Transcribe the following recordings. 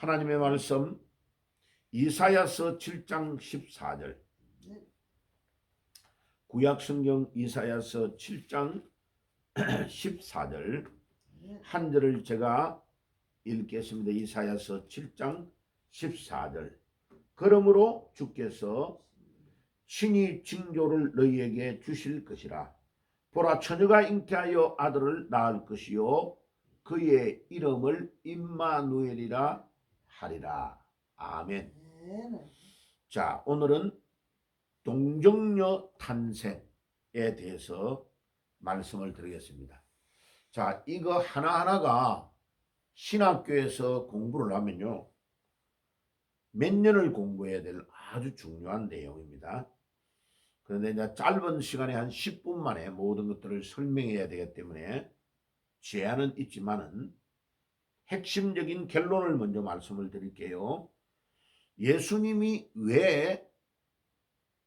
하나님의 말씀 이사야서 7장 14절. 구약성경 이사야서 7장 14절 한 절을 제가 읽겠습니다. 이사야서 7장 14절. 그러므로 주께서 친히 징조를 너희에게 주실 것이라. 보라, 처녀가 잉태하여 아들을 낳을 것이요 그의 이름을 임마누엘이라 하리라. 아멘. 자, 오늘은 동정녀 탄생에 대해서 말씀을 드리겠습니다. 자, 이거 하나하나가 신학교에서 공부를 하면요, 몇 년을 공부해야 될 아주 중요한 내용입니다. 그런데 이제 짧은 시간에 한 10분 만에 모든 것들을 설명해야 되기 때문에 제한은 있지만은 핵심적인 결론을 먼저 말씀을 드릴게요. 예수님이 왜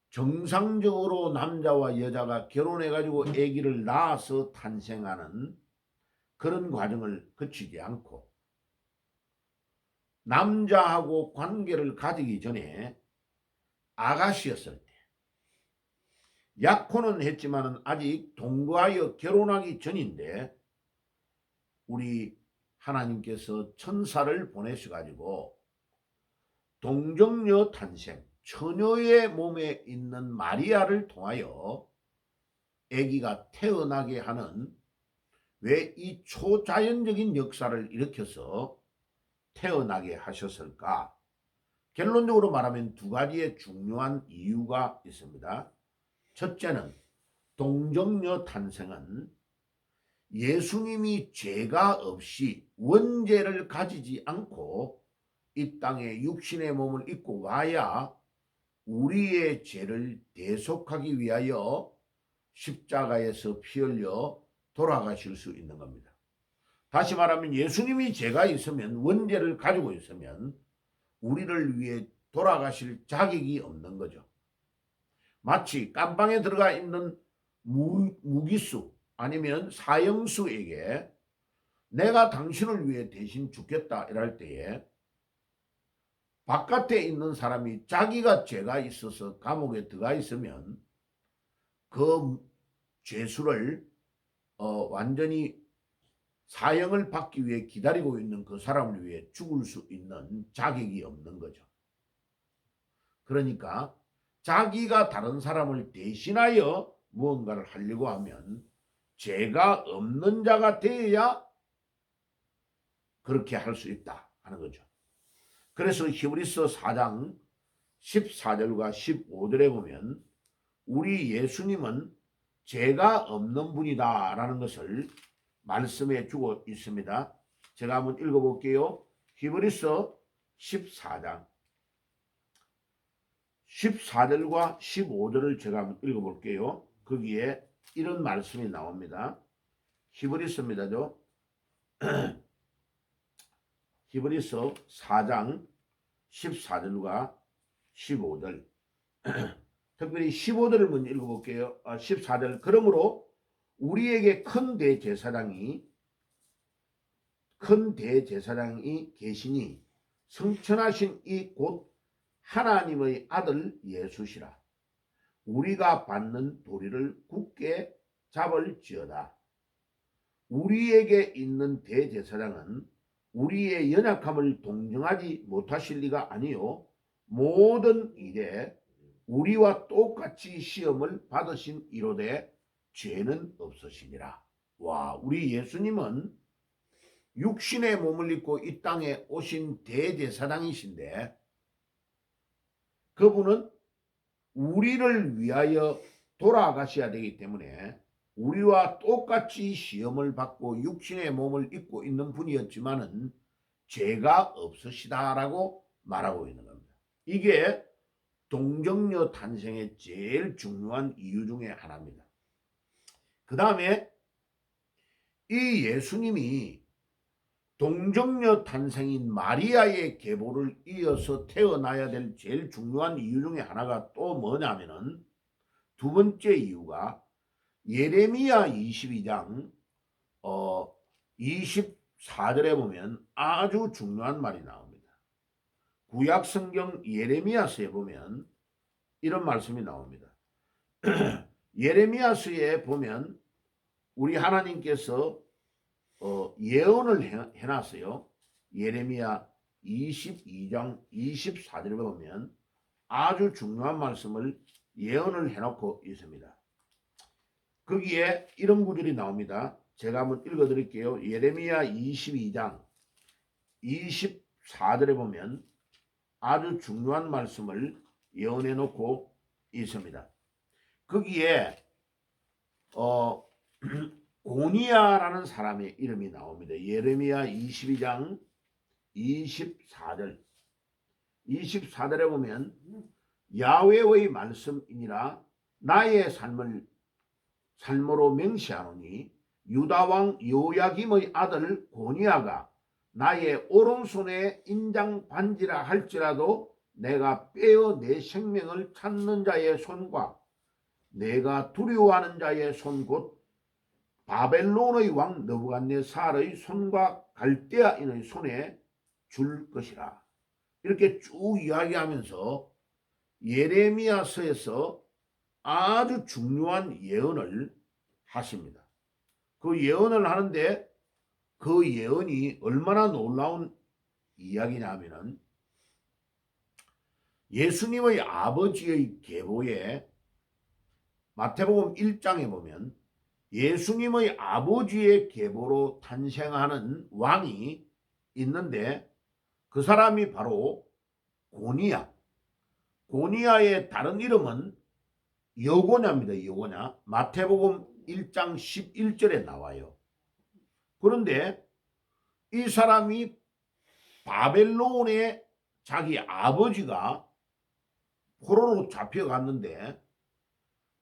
정상적으로 남자와 여자가 결혼해가지고 아기를 낳아서 탄생하는 그런 과정을 거치지 않고 남자하고 관계를 가지기 전에 아가씨였을 때, 약혼은 했지만 아직 동거하여 결혼하기 전인데 우리 하나님께서 천사를 보내셔가지고 동정녀 탄생, 처녀의 몸에 있는 마리아를 통하여 아기가 태어나게 하는, 왜 이 초자연적인 역사를 일으켜서 태어나게 하셨을까? 결론적으로 말하면 두 가지의 중요한 이유가 있습니다. 첫째는 동정녀 탄생은 예수님이 죄가 없이 원죄를 가지지 않고 이 땅에 육신의 몸을 입고 와야 우리의 죄를 대속하기 위하여 십자가에서 피 흘려 돌아가실 수 있는 겁니다. 다시 말하면 예수님이 죄가 있으면, 원죄를 가지고 있으면 우리를 위해 돌아가실 자격이 없는 거죠. 마치 깜방에 들어가 있는 무기수 아니면 사형수에게 내가 당신을 위해 대신 죽겠다 이럴 때에 바깥에 있는 사람이 자기가 죄가 있어서 감옥에 들어가 있으면 그 죄수를 완전히 사형을 받기 위해 기다리고 있는 그 사람을 위해 죽을 수 있는 자격이 없는 거죠. 그러니까 자기가 다른 사람을 대신하여 무언가를 하려고 하면 죄가 없는 자가 되어야 그렇게 할 수 있다 하는 거죠. 그래서 히브리서 4장 14절과 15절에 보면 우리 예수님은 죄가 없는 분이다 라는 것을 말씀해 주고 있습니다. 제가 한번 읽어볼게요. 히브리서 14장 14절과 15절을 제가 한번 읽어볼게요. 거기에 이런 말씀이 나옵니다. 히브리서입니다죠. 히브리서 4장 14절과 15절 특별히 15절을 먼저 읽어볼게요. 14절. 그러므로 우리에게 큰 대제사장이 계시니 성천하신 이 곧 하나님의 아들 예수시라. 우리가 받는 도리를 굳게 잡을지어다. 우리에게 있는 대제사장은 우리의 연약함을 동정하지 못하실 리가 아니요 모든 일에 우리와 똑같이 시험을 받으신 이로되 죄는 없으시니라. 와, 우리 예수님은 육신의 몸을 입고 이 땅에 오신 대제사장이신데 그분은 우리를 위하여 돌아가셔야 되기 때문에 우리와 똑같이 시험을 받고 육신의 몸을 입고 있는 분이었지만은 죄가 없으시다라고 말하고 있는 겁니다. 이게 동정녀 탄생의 제일 중요한 이유 중에 하나입니다. 그 다음에 이 예수님이 동정녀 탄생인 마리아의 계보를 이어서 태어나야 될 제일 중요한 이유 중에 하나가 또 뭐냐면은 두 번째 이유가 예레미야 22장 24절에 보면 아주 중요한 말이 나옵니다. 구약 성경 예레미야서에 보면 이런 말씀이 나옵니다. 예레미야서에 보면 우리 하나님께서 예언을 해놨어요. 예레미야 22장 24절에 보면 아주 중요한 말씀을 예언을 해놓고 있습니다. 거기에 이런 구절이 나옵니다. 제가 한번 읽어드릴게요. 예레미야 22장 24절에 보면 아주 중요한 말씀을 예언해 놓고 있습니다. 거기에 고니야라는 사람의 이름이 나옵니다. 예레미야 22장 24절에 보면 야훼의 말씀이니라 나의 삶으로 맹세하노니 유다 왕 요야김의 아들 고니야가 나의 오른손에 인장 반지라 할지라도 내가 빼어 내 생명을 찾는 자의 손과 내가 두려워하는 자의 손 곧 바벨론의 왕 느부갓네살의 손과 갈대아인의 손에 줄 것이라. 이렇게 쭉 이야기하면서 예레미야서에서 아주 중요한 예언을 하십니다. 그 예언을 하는데 그 예언이 얼마나 놀라운 이야기냐면은 예수님의 아버지의 계보에 마태복음 1장에 보면 예수님의 아버지의 계보로 탄생하는 왕이 있는데 그 사람이 바로 고니야. 고니야의 다른 이름은 여고냐입니다. 여고냐. 마태복음 1장 11절에 나와요. 그런데 이 사람이 바벨론에 자기 아버지가 포로로 잡혀갔는데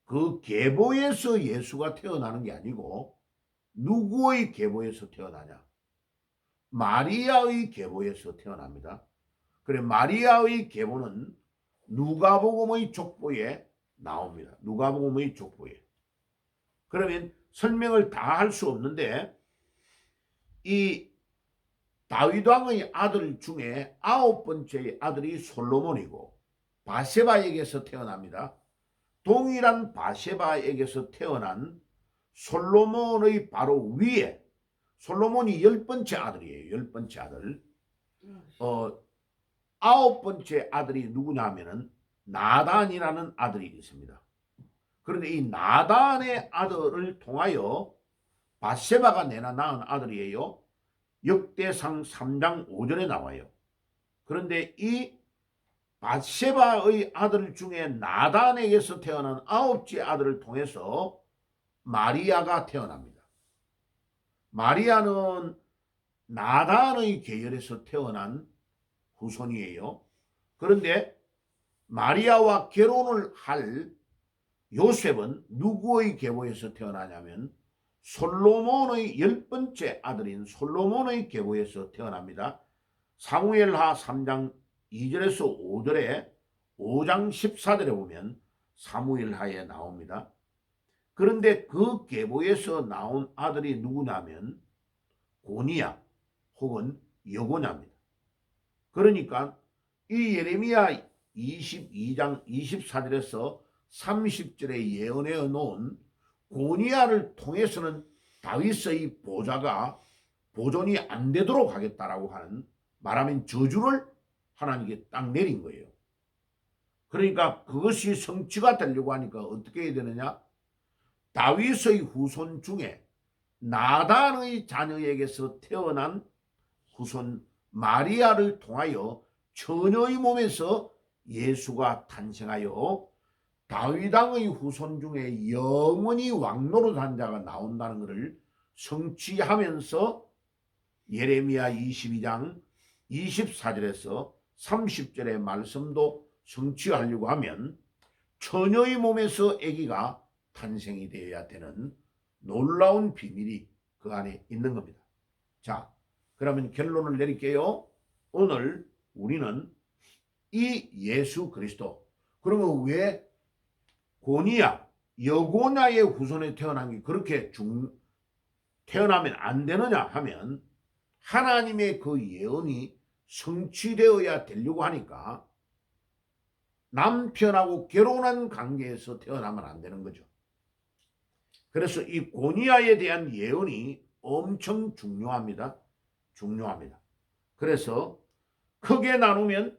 그 계보에서 예수가 태어나는 게 아니고 누구의 계보에서 태어나냐? 마리아의 계보에서 태어납니다. 그래 마리아의 계보는 누가복음의 족보에 나옵니다. 누가복음의 족보에. 그러면 설명을 다 할 수 없는데 이 다윗 왕의 아들 중에 9번째 아들이 솔로몬이고 바세바에게서 태어납니다. 동일한 바세바에게서 태어난 솔로몬의 바로 위에 솔로몬이 10번째 아들이에요. 10번째 아들. 9번째 아들이 누구냐 하면은 나단이라는 아들이 있습니다. 그런데 이 나단의 아들을 통하여 바세바가 낳은 아들이에요. 역대상 3장 5절에 나와요. 그런데 이 바세바의 아들 중에 나단에게서 태어난 9째 아들을 통해서 마리아가 태어납니다. 마리아는 나단의 계열에서 태어난 후손이에요. 그런데 마리아와 결혼을 할 요셉은 누구의 계보에서 태어나냐면 솔로몬의 10번째 아들인 솔로몬의 계보에서 태어납니다. 사무엘하 3장 2절에서 5절에 5장 14절에 보면 사무엘하에 나옵니다. 그런데 그 계보에서 나온 아들이 누구냐면 고니야 혹은 여고냐입니다. 그러니까 이 예레미야 22장 24절에서 30절에 예언해 놓은 고니야를 통해서는 다윗의 보존이 안 되도록 하겠다라고 하는 말하면 저주를 하나님께 딱 내린 거예요. 그러니까 그것이 성취가 되려고 하니까 어떻게 해야 되느냐? 다윗의 후손 중에 나단의 자녀에게서 태어난 후손 마리아를 통하여 처녀의 몸에서 예수가 탄생하여 다윗왕의 후손 중에 영원히 왕노릇한 자가 나온다는 것을 성취하면서 예레미야 22장 24절에서 30절의 말씀도 성취하려고 하면 처녀의 몸에서 아기가 탄생이 되어야 되는 놀라운 비밀이 그 안에 있는 겁니다. 자, 그러면 결론을 내릴게요. 오늘 우리는 이 예수 그리스도, 그러면 왜 고니야, 여고냐의 후손에 태어난 게 그렇게 태어나면 안 되느냐 하면 하나님의 그 예언이 성취되어야 되려고 하니까 남편하고 결혼한 관계에서 태어나면 안 되는 거죠. 그래서 이 고니아에 대한 예언이 엄청 중요합니다. 중요합니다. 그래서 크게 나누면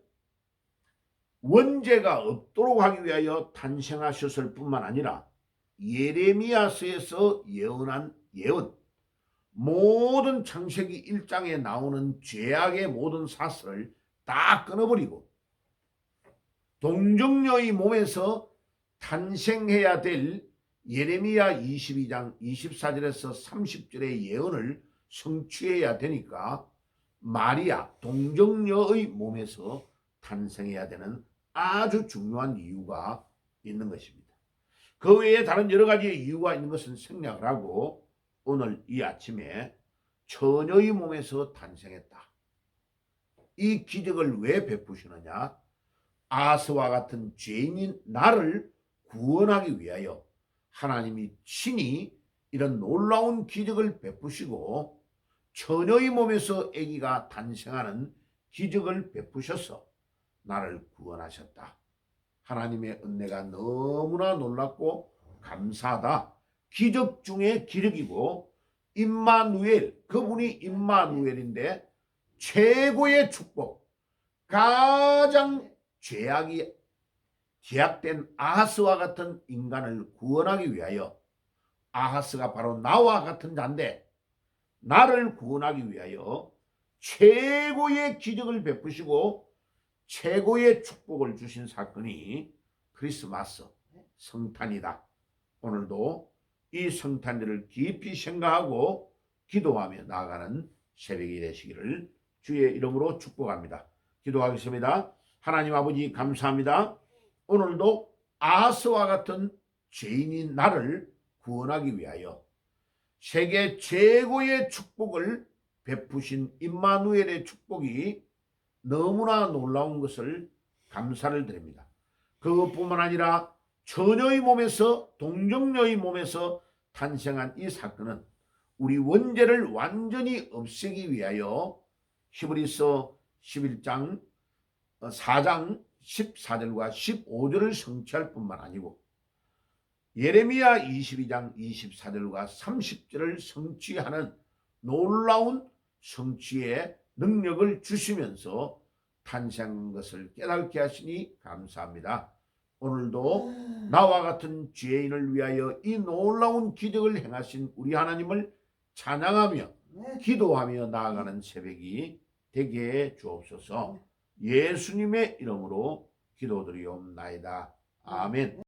원죄가 없도록 하기 위하여 탄생하셨을 뿐만 아니라 예레미야서에서 예언한 예언, 모든 창세기 1장에 나오는 죄악의 모든 사슬을 다 끊어버리고 동정녀의 몸에서 탄생해야 될 예레미야 22장 24절에서 30절의 예언을 성취해야 되니까 마리아 동정녀의 몸에서 탄생해야 되는 아주 중요한 이유가 있는 것입니다. 그 외에 다른 여러 가지 이유가 있는 것은 생략을 하고 오늘 이 아침에 처녀의 몸에서 탄생했다. 이 기적을 왜 베푸시느냐? 아하스와 같은 죄인인 나를 구원하기 위하여 하나님이 친히 이런 놀라운 기적을 베푸시고 처녀의 몸에서 아기가 탄생하는 기적을 베푸셔서 나를 구원하셨다. 하나님의 은혜가 너무나 놀랍고 감사하다. 기적 중에 기적이고 임마누엘, 그분이 임마누엘인데 최고의 축복, 가장 죄악이 제약된 아하스와 같은 인간을 구원하기 위하여, 아하스가 바로 나와 같은 자인데 나를 구원하기 위하여 최고의 기적을 베푸시고 최고의 축복을 주신 사건이 크리스마스 성탄이다. 오늘도 이 성탄절을 깊이 생각하고 기도하며 나아가는 새벽이 되시기를 주의 이름으로 축복합니다. 기도하겠습니다. 하나님 아버지 감사합니다. 오늘도 아하스와 같은 죄인인 나를 구원하기 위하여 세계 최고의 축복을 베푸신 임마누엘의 축복이 너무나 놀라운 것을 감사를 드립니다. 그것뿐만 아니라 처녀의 몸에서 동정녀의 몸에서 탄생한 이 사건은 우리 원죄를 완전히 없애기 위하여 히브리서 11장 4장 14절과 15절을 성취할 뿐만 아니고 예레미야 22장 24절과 30절을 성취하는 놀라운 성취의 능력을 주시면서 탄생한 것을 깨닫게 하시니 감사합니다. 오늘도 나와 같은 죄인을 위하여 이 놀라운 기적을 행하신 우리 하나님을 찬양하며 기도하며 나아가는 새벽이 되게 해 주옵소서. 예수님의 이름으로 기도드리옵나이다. 아멘.